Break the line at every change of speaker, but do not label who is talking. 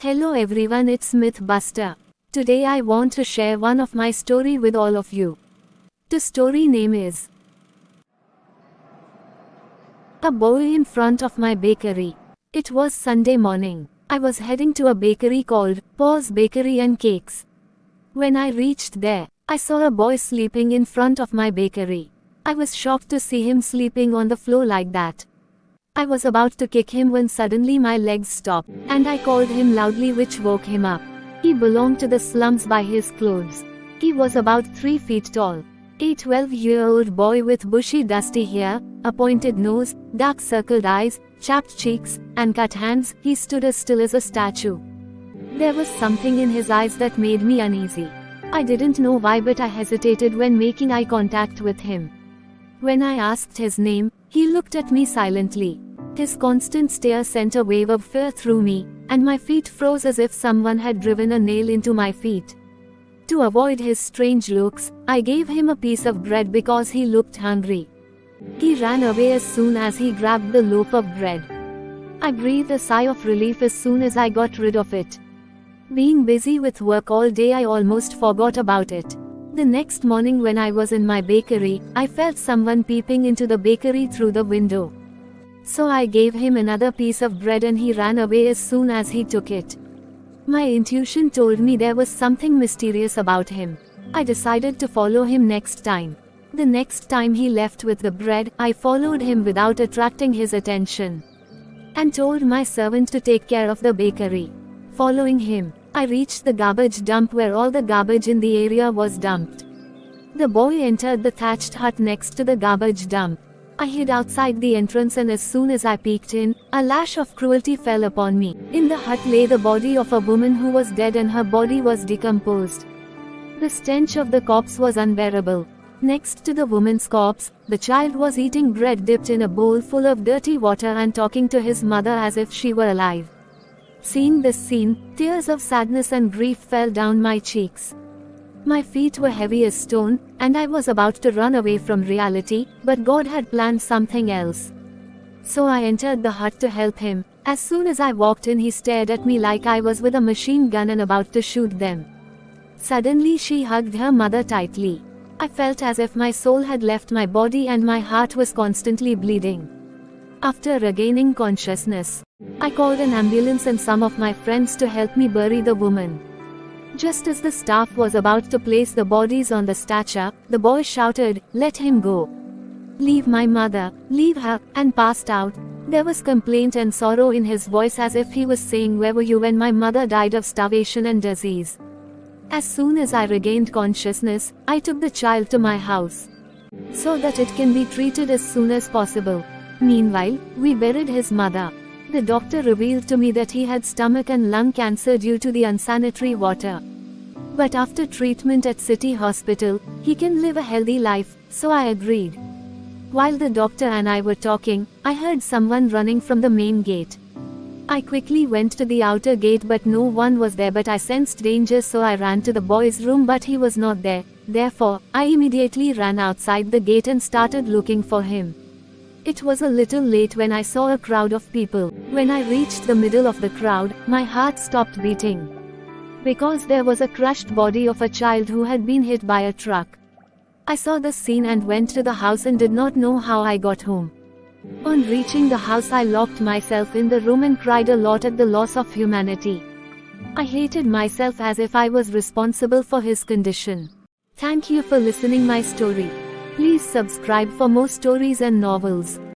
Hello everyone, it's Mythbuster. Today I want to share one of my story with all of you. The story name is A Boy in Front of My Bakery. It was Sunday morning. I was heading to a bakery called Paul's Bakery and Cakes. When I reached there, I saw a boy sleeping in front of my bakery. I was shocked to see him sleeping on the floor like that. I was about to kick him when suddenly my legs stopped, and I called him loudly, which woke him up. He belonged to the slums by his clothes. He was about 3 feet tall. A 12-year-old boy with bushy dusty hair, a pointed nose, dark circled eyes, chapped cheeks, and cut hands. He stood as still as a statue. There was something in his eyes that made me uneasy. I didn't know why, but I hesitated when making eye contact with him. When I asked his name, he looked at me silently. His constant stare sent a wave of fear through me, and my feet froze as if someone had driven a nail into my feet. To avoid his strange looks, I gave him a piece of bread because he looked hungry. He ran away as soon as he grabbed the loaf of bread. I breathed a sigh of relief as soon as I got rid of it. Being busy with work all day, I almost forgot about it. The next morning when I was in my bakery, I felt someone peeping into the bakery through the window. So I gave him another piece of bread and he ran away as soon as he took it. My intuition told me there was something mysterious about him. I decided to follow him next time. The next time he left with the bread, I followed him without attracting his attention, and told my servant to take care of the bakery. Following him, I reached the garbage dump where all the garbage in the area was dumped. The boy entered the thatched hut next to the garbage dump. I hid outside the entrance, and as soon as I peeked in, a lash of cruelty fell upon me. In the hut lay the body of a woman who was dead, and her body was decomposed. The stench of the corpse was unbearable. Next to the woman's corpse, the child was eating bread dipped in a bowl full of dirty water and talking to his mother as if she were alive. Seeing this scene, tears of sadness and grief fell down my cheeks. My feet were heavy as stone, and I was about to run away from reality, but God had planned something else. So I entered the hut to help him. As soon as I walked in, he stared at me like I was with a machine gun and about to shoot them. Suddenly she hugged her mother tightly. I felt as if my soul had left my body and my heart was constantly bleeding. After regaining consciousness, I called an ambulance and some of my friends to help me bury the woman. Just as the staff was about to place the bodies on the stretcher, the boy shouted, "Let him go. Leave my mother, leave her," and passed out. There was complaint and sorrow in his voice, as if he was saying, "Where were you when my mother died of starvation and disease?" As soon as I regained consciousness, I took the child to my house, so that it can be treated as soon as possible. Meanwhile, we buried his mother. The doctor revealed to me that he had stomach and lung cancer due to the unsanitary water. But after treatment at City Hospital, he can live a healthy life, so I agreed. While the doctor and I were talking, I heard someone running from the main gate. I quickly went to the outer gate, but no one was there, but I sensed danger, so I ran to the boy's room, but he was not there. Therefore, I immediately ran outside the gate and started looking for him. It was a little late when I saw a crowd of people. When I reached the middle of the crowd, my heart stopped beating, because there was a crushed body of a child who had been hit by a truck. I saw the scene and went to the house and did not know how I got home. On reaching the house, I locked myself in the room and cried a lot at the loss of humanity. I hated myself as if I was responsible for his condition. Thank you for listening my story. Please subscribe for more stories and novels.